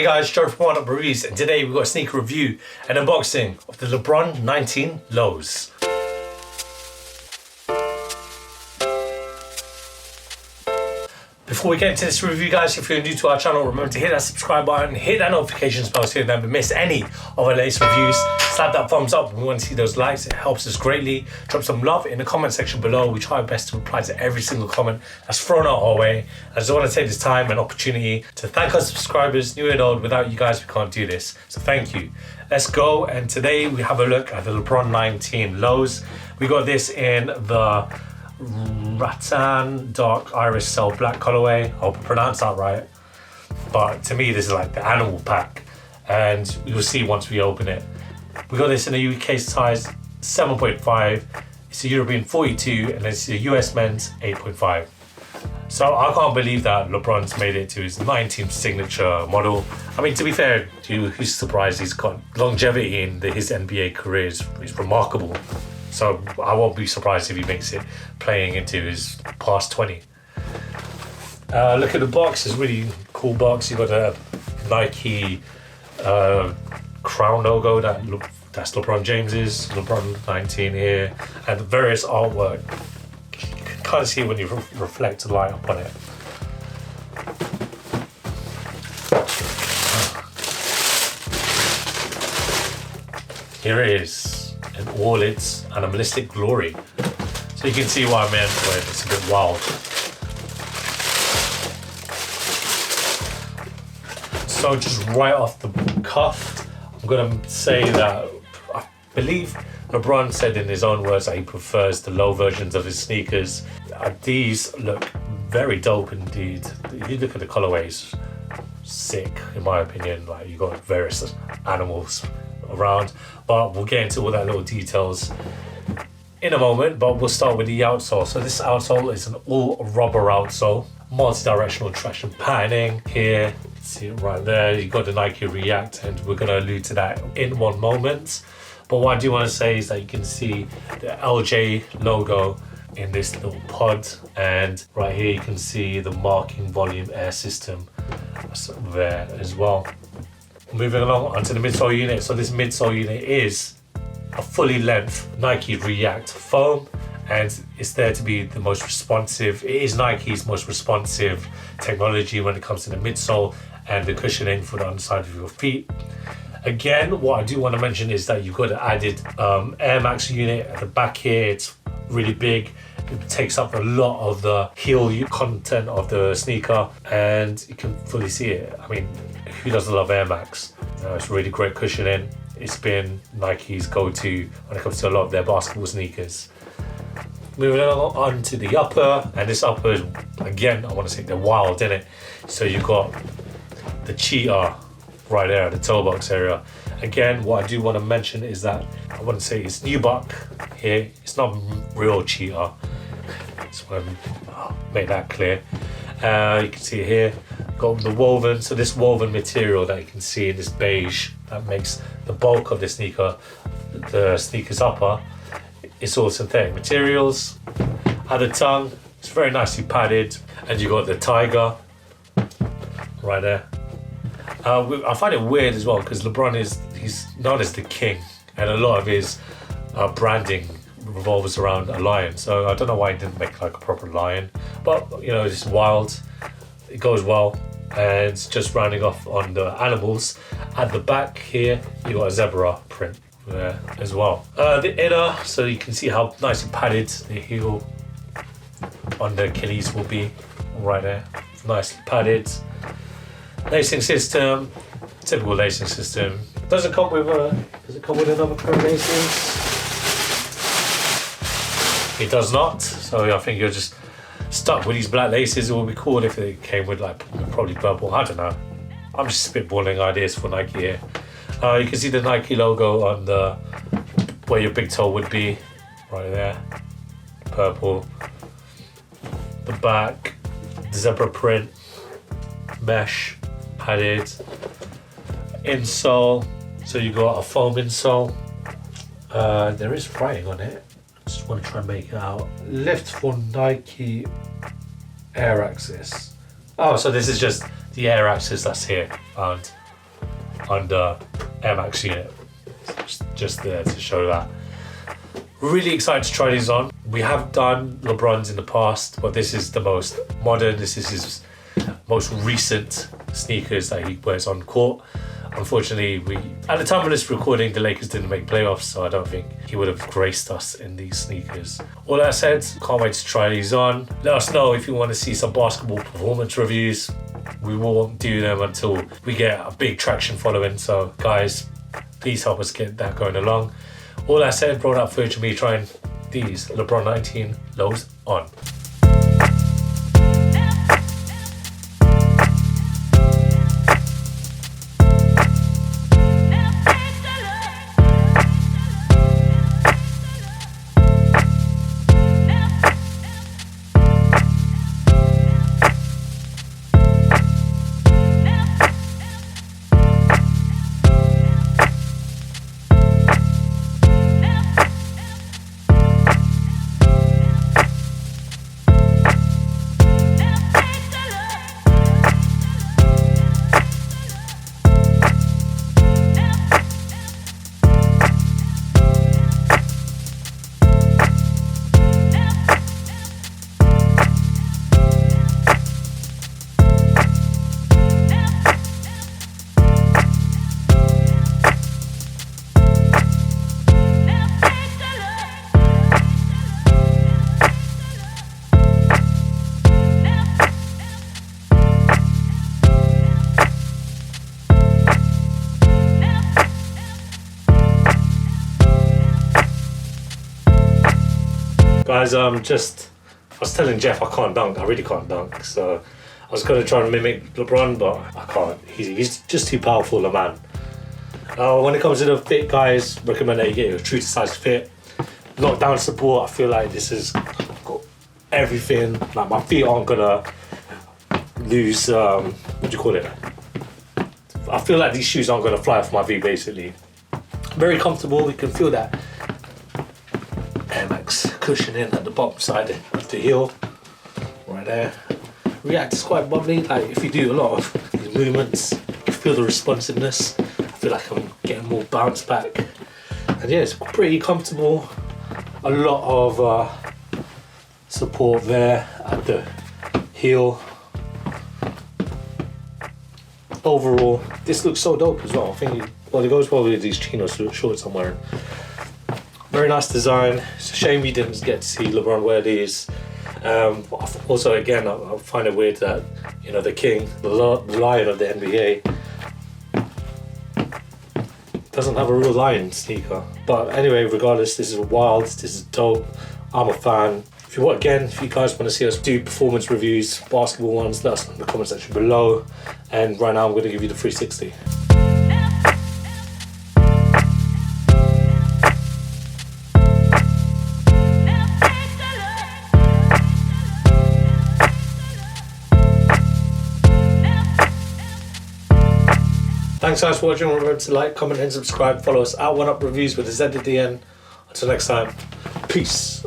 guys, Gerald from Oneupreviewz, and today we've got a sneaker review and unboxing of the LEBRON 19 lows. Before we get into this review, guys, if you're new to our channel, remember to hit that subscribe button, hit that notifications bell so you never miss any of our latest reviews. Slap that thumbs up if we want to see those likes, it helps us greatly. Drop some love in the comment section below. We try our best to reply to every single comment that's thrown out our way. I just want to take this time and opportunity to thank our subscribers, new and old. Without you guys, we can't do this. So thank you. Let's go, and today we have a look at the LEBRON 19 lows. We got this in the Rattan Dark Iris Cell Black colorway. I hope I pronounced that right, but to me this is like the animal pack, and you'll see once we open it. We got this in a UK size 7.5, it's a European 42, and it's a US men's 8.5. So I can't believe that LeBron's made it to his 19th signature model. I mean, to be fair, who's surprised? He's got longevity in his NBA career is remarkable. So I won't be surprised if he makes it playing into his past 20. Look at the box, it's a really cool box. You've got a Nike crown logo, that's LeBron James's, LeBron 19 here, and various artwork. You can kind of see when you reflect the light up on it. Here it is in all its animalistic glory. So you can see what I meant when it's a bit wild. So just right off the cuff, I'm gonna say that I believe LeBron said in his own words that he prefers the low versions of his sneakers. These look very dope indeed. You look at the colorways, sick in my opinion. Like, you got various animals around, but we'll get into all that little details in a moment. But we'll start with the outsole. So this outsole is an all rubber outsole, multi-directional traction patterning here. See it right there. You got the Nike React, and we're going to allude to that in one moment. But what I do want to say is that you can see the LJ logo in this little pod, and right here you can see the marking volume air system there as well. Moving along onto the midsole unit. So this midsole unit is a fully length Nike React foam, and it's there to be the most responsive. It is Nike's most responsive technology when it comes to the midsole and the cushioning for the underside of your feet. Again, what I do want to mention is that you've got an added Air Max unit at the back here. It's really big. It takes up a lot of the heel content of the sneaker, and you can fully see it. I mean, who doesn't love Air Max? It's really great cushioning. It's been Nike's go-to when it comes to a lot of their basketball sneakers. Moving on to the upper, and this upper is, again, I want to say they're wild, innit? So you've got the cheetah right there at the toe box area. Again, what I do want to mention is that I want to say it's nubuck here. It's not real cheetah. Just want to make that clear. You can see here, got the woven. So this woven material that you can see in this beige, that makes the bulk of the sneaker's upper. It's all synthetic materials. At the tongue, it's very nicely padded, and you got the tiger right there. I find it weird as well because LeBron he's known as the king, and a lot of his branding revolves around a lion. So I don't know why he didn't make like a proper lion, but you know, it's wild. It goes well. And just rounding off on the animals, at the back here you got a zebra print there as well. The inner, so you can see how nicely padded the heel on the Achilles will be right there. Nicely padded. Lacing system, typical lacing system. Does it come with another pair of laces? It does not. So I think you're just stuck with these black laces. It would be cool if it came with like probably purple. I don't know. I'm just spitballing ideas for Nike here. You can see the Nike logo on the where your big toe would be, right there. Purple. The back, the zebra print, mesh. Padded insole, so you got a foam insole. There is writing on it. Just want to try and make it out. Lift for Nike Air Axis. Oh, so this is just the Air Axis that's here found. on the Air Max unit. Just there to show that. Really excited to try these on. We have done LeBrons in the past, but this is the most modern. This is his most recent sneakers that he wears on court. Unfortunately, at the time of this recording, the Lakers didn't make playoffs, so I don't think he would have graced us in these sneakers. All that said, can't wait to try these on. Let us know if you want to see some basketball performance reviews. We won't do them until we get a big traction following. So guys, please help us get that going along. All that said, brought up footage of me trying these LeBron 19 lows on. Guys, I was telling Jeff I can't dunk. I really can't dunk. So I was going to try and mimic LeBron, but I can't. He's just too powerful a man. When it comes to the fit, guys, recommend that you get your true to size fit. Lockdown support, I feel like this has got everything. Like my feet aren't gonna lose, what do you call it? I feel like these shoes aren't gonna fly off my feet basically. Very comfortable, you can feel that Air Max cushioning at the bottom side of the heel, right there. Reacts quite bubbly, like if you do a lot of these movements, you feel the responsiveness. I feel like I'm getting more bounce back. And yeah, it's pretty comfortable. A lot of support there at the heel. Overall, this looks so dope as well. I think, well, it goes well with these chinos shorts I'm wearing. Very nice design. It's a shame we didn't get to see LeBron wear these. Also, again, I find it weird that, you know, the king, the lion of the NBA, doesn't have a real lion sneaker. But anyway, regardless, this is wild, this is dope. I'm a fan. If you guys want to see us do performance reviews, basketball ones, let us know in the comment section below. And right now I'm going to give you the 360. Thanks guys for watching. Remember to like, comment and subscribe. Follow us at Oneupreviewz with a Z at the end. Until next time, peace.